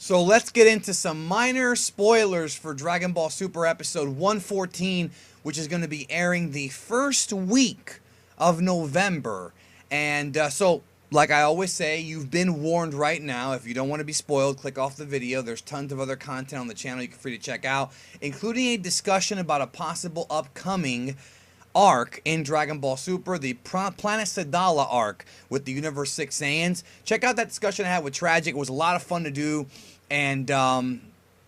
So let's get into some minor spoilers for Dragon Ball Super episode 114, which is going to be airing the first week of November. And like I always say, you've been warned right now. If you don't want to be spoiled, click off the video. There's tons of other content on the channel you can free to check out, including a discussion about a possible upcoming arc in Dragon Ball Super, the Planet Sadala arc with the Universe 6 Saiyans. Check out that discussion I had with Tragic. It was a lot of fun to do. And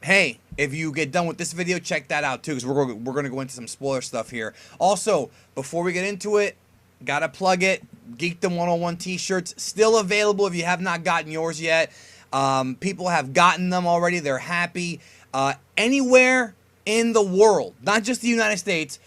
hey, if you get done with this video, check that out too, because we're going to go into some spoiler stuff here. Also, before we get into it, gotta plug it. Geekdom 101 t-shirts still available if you have not gotten yours yet. People have gotten them already. They're happy. Anywhere in the world, not just the United States,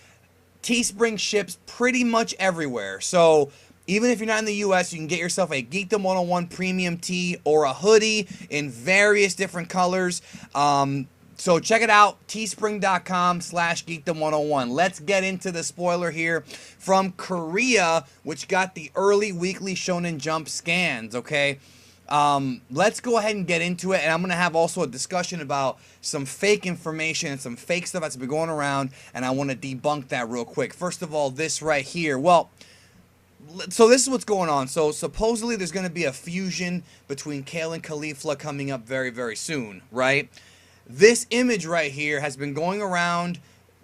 Teespring ships pretty much everywhere. So even if you're not in the US, you can get yourself a Geekdom 101 premium tee or a hoodie in various different colors. So check it out, teespring.com/geekdom101. Let's get into the spoiler here from Korea, which got the early weekly Shonen Jump scans, okay? Let's go ahead and get into it, and I'm going to have also a discussion about some fake information and some fake stuff that's been going around, and I want to debunk that real quick. First of all, this right here, well, so this is what's going on. So supposedly there's going to be a fusion between Kale and Caulifla coming up very, very soon, right? This image right here has been going around,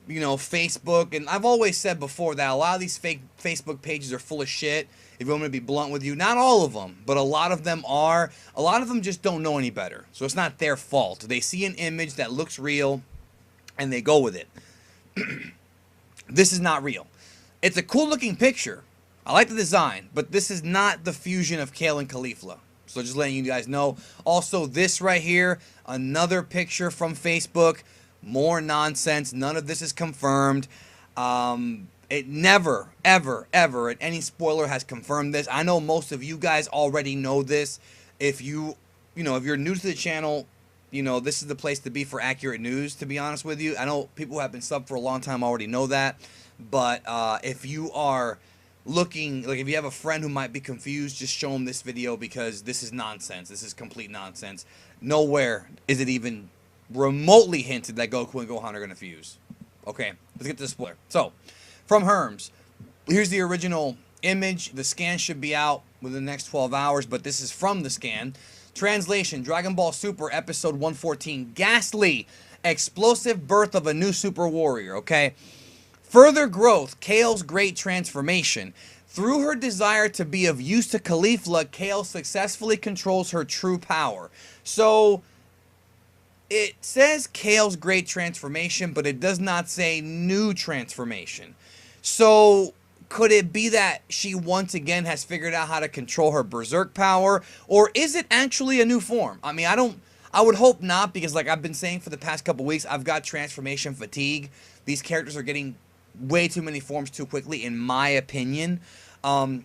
you know, Facebook, and I've always said before that a lot of these fake Facebook pages are full of shit. If you want me to be blunt with you, not all of them, but a lot of them are. A lot of them just don't know any better, so it's not their fault. They see an image that looks real, and they go with it. This is not real. It's a cool looking picture. I like the design, but this is not the fusion of Kale and Caulifla. So just letting you guys know. Also, this right here, another picture from Facebook. More nonsense. None of this is confirmed. It never, ever, ever, and any spoiler has confirmed this. I know most of you guys already know this. If you're new to the channel, you know, this is the place to be for accurate news, to be honest with you. I know people who have been subbed for a long time already know that. But if you are looking, like if you have a friend who might be confused, just show them this video, because this is nonsense. This is complete nonsense. Nowhere is it even remotely hinted that Goku and Gohan are going to fuse. Okay, let's get to the spoiler. So, from Herms, here's the original image. The scan should be out within the next 12 hours, but this is from the scan. Translation, Dragon Ball Super episode 114. Ghastly, explosive birth of a new super warrior, okay? Further growth, Kale's great transformation. Through her desire to be of use to Caulifla, Kale successfully controls her true power. So, it says Kale's great transformation, but it does not say new transformation. So, could it be that she once again has figured out how to control her berserk power? Or is it actually a new form? I mean, I would hope not, because like I've been saying for the past couple weeks, I've got transformation fatigue. These characters are getting way too many forms too quickly, in my opinion.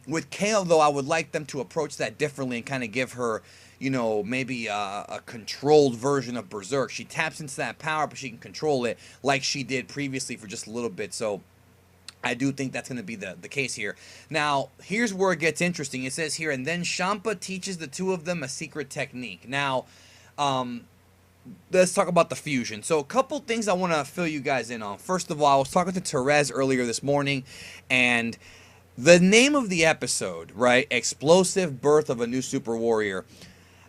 With Kale, though, I would like them to approach that differently and kind of give her, you know, maybe a controlled version of berserk. She taps into that power, but she can control it like she did previously for just a little bit. So I do think that's going to be the case here. Now, here's where it gets interesting. It says here, and then Champa teaches the two of them a secret technique. Now, let's talk about the fusion. So a couple things I want to fill you guys in on. First of all, I was talking to Therese earlier this morning, and the name of the episode, right? Explosive Birth of a New Super Warrior.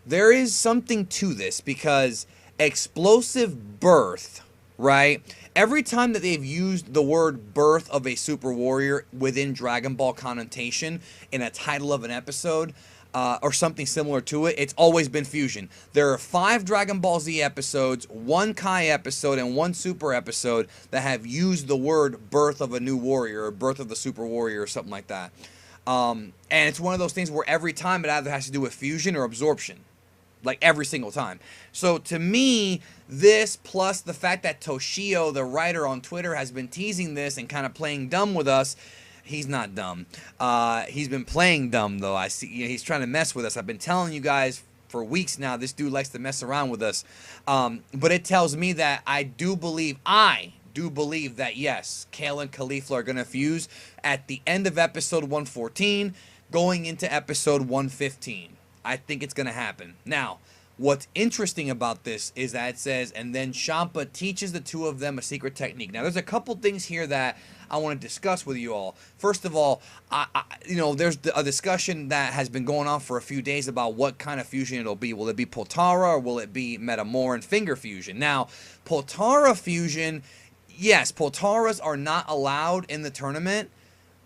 There is something to this, because explosive birth, right? Every time that they've used the word birth of a super warrior within Dragon Ball connotation in a title of an episode, or something similar to it, it's always been fusion. There are 5 Dragon Ball Z episodes, 1 Kai episode, and 1 Super episode that have used the word birth of a new warrior, or birth of the super warrior, or something like that. And it's one of those things where every time it either has to do with fusion or absorption. Like every single time. So to me, this plus the fact that Toshio, the writer on Twitter, has been teasing this and kind of playing dumb with us. He's not dumb. He's been playing dumb, though. I see, you know, he's trying to mess with us. I've been telling you guys for weeks now, this dude likes to mess around with us. But it tells me that I do believe that, yes, Kale and Caulifla are going to fuse at the end of episode 114, going into episode 115. I think it's going to happen. Now, What's interesting about this is that it says, and then Champa teaches the two of them a secret technique. Now, there's a couple things here that I want to discuss with you all. First of all, there's a discussion that has been going on for a few days about what kind of fusion it'll be. Will it be Potara or will it be Metamoran finger fusion? Now, Potara fusion, yes, Potaras are not allowed in the tournament.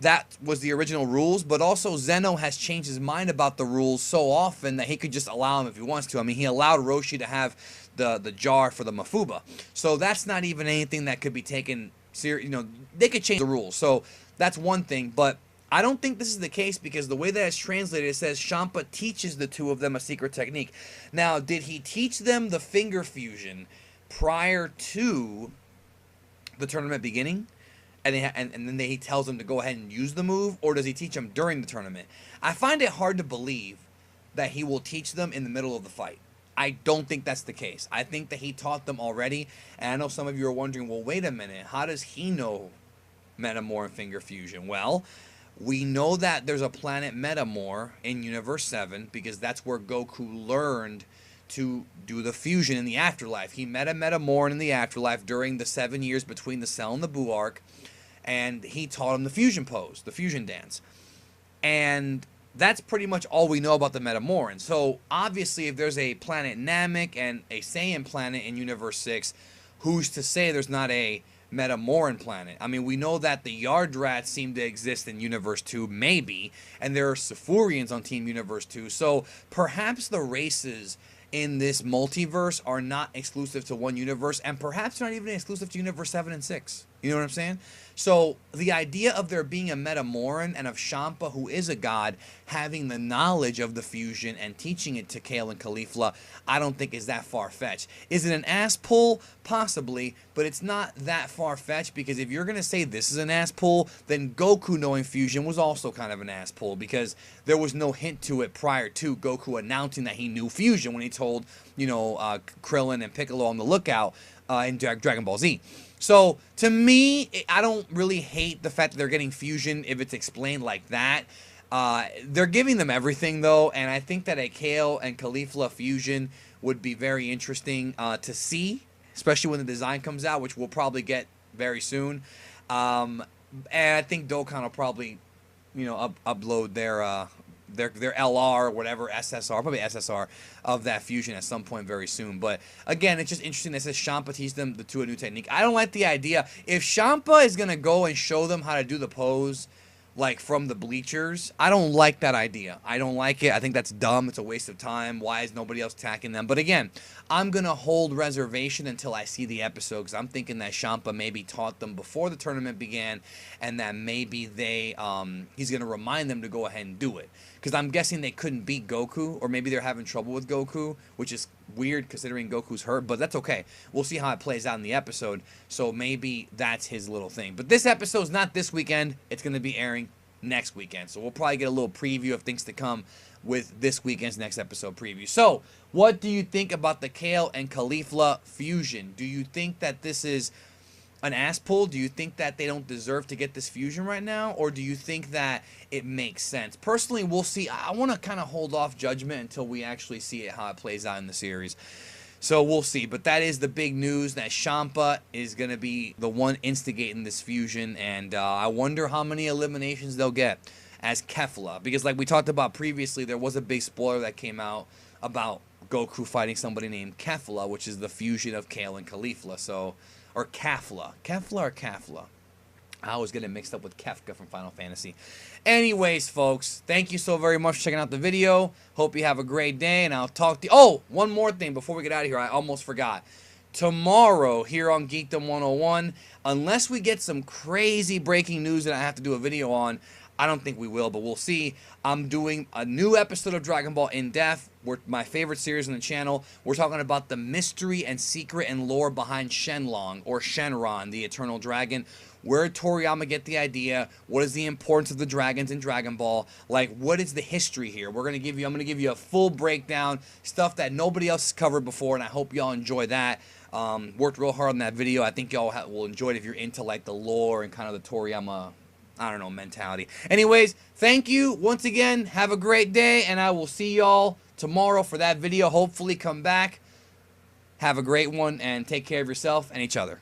That was the original rules, but also Zeno has changed his mind about the rules so often that he could just allow them if he wants to. I mean, he allowed Roshi to have the jar for the Mafuba. So that's not even anything that could be taken serious. You know, they could change the rules. So that's one thing, but I don't think this is the case because the way that it's translated, it says Champa teaches the two of them a secret technique. Now, did he teach them the finger fusion prior to the tournament beginning? And then he tells them to go ahead and use the move, or does he teach them during the tournament? I find it hard to believe that he will teach them in the middle of the fight. I don't think that's the case. I think that he taught them already, and I know some of you are wondering, well, wait a minute, how does he know Metamor and Finger Fusion? Well, we know that there's a planet Metamor in Universe 7 because that's where Goku learned to do the fusion in the afterlife. He met a Metamoran in the afterlife during the 7 years between the Cell and the Buu arc, and he taught him the fusion pose, the fusion dance. And that's pretty much all we know about the Metamoran. So obviously if there's a planet Namek and a Saiyan planet in Universe 6, who's to say there's not a Metamoran planet? I mean, we know that the Yardrats seem to exist in Universe 2, maybe, and there are Sifurians on Team Universe 2. So perhaps the races in this multiverse are not exclusive to one universe, and perhaps not even exclusive to Universe 7 and 6. You know what I'm saying? So the idea of there being a Metamoran and of Champa, who is a god, having the knowledge of the fusion and teaching it to Kale and Caulifla, I don't think is that far-fetched. Is it an ass pull? Possibly, but it's not that far-fetched, because if you're going to say this is an ass pull, then Goku knowing fusion was also kind of an ass pull, because there was no hint to it prior to Goku announcing that he knew fusion when he told, you know, Krillin and Piccolo on the lookout in Dragon Ball Z. So, to me, I don't really hate the fact that they're getting fusion if it's explained like that. They're giving them everything, though, and I think that a Kale and Caulifla fusion would be very interesting to see, especially when the design comes out, which we'll probably get very soon. And I think Dokkan will probably, you know, upload their LR or whatever, SSR, probably SSR, of that fusion at some point very soon. But again, it's just interesting that it says Champa teaches them the two a new technique. I don't like the idea. If Champa is going to go and show them how to do the pose, like from the bleachers, I don't like that idea. I don't like it. I think that's dumb. It's a waste of time. Why is nobody else attacking them? But again, I'm going to hold reservation until I see the episode, because I'm thinking that Champa maybe taught them before the tournament began, and that maybe they he's going to remind them to go ahead and do it. Because I'm guessing they couldn't beat Goku, or maybe they're having trouble with Goku, which is weird considering Goku's hurt, but that's okay. We'll see how it plays out in the episode, so maybe that's his little thing. But this episode's not this weekend. It's going to be airing next weekend, so we'll probably get a little preview of things to come with this weekend's next episode preview. So, what do you think about the Kale and Caulifla fusion? Do you think that this is an ass pull? Do you think that they don't deserve to get this fusion right now? Or do you think that it makes sense? Personally, we'll see. I want to kind of hold off judgment until we actually see it, how it plays out in the series. So we'll see. But that is the big news, that Champa is going to be the one instigating this fusion. And I wonder how many eliminations they'll get as Kefla. Because like we talked about previously, there was a big spoiler that came out about Goku fighting somebody named Kefla, which is the fusion of Kale and Caulifla. So, or Kefla. Kefla or Kafla? I always get it mixed up with Kefka from Final Fantasy. Anyways, folks, thank you so very much for checking out the video. Hope you have a great day, and I'll talk to you. Oh, one more thing before we get out of here. I almost forgot. Tomorrow, here on Geekdom 101, unless we get some crazy breaking news that I have to do a video on, I don't think we will, but we'll see. I'm doing a new episode of Dragon Ball In Depth. My favorite series on the channel. We're talking about the mystery and secret and lore behind Shenlong, or Shenron, the Eternal Dragon. Where did Toriyama get the idea? What is the importance of the dragons in Dragon Ball? Like, what is the history here? I'm going to give you a full breakdown, stuff that nobody else has covered before, and I hope y'all enjoy that. Worked real hard on that video. I think y'all will enjoy it if you're into, like, the lore and kind of the Toriyama, I don't know, mentality. Anyways, thank you once again. Have a great day, and I will see y'all tomorrow for that video. Hopefully come back. Have a great one, and take care of yourself and each other.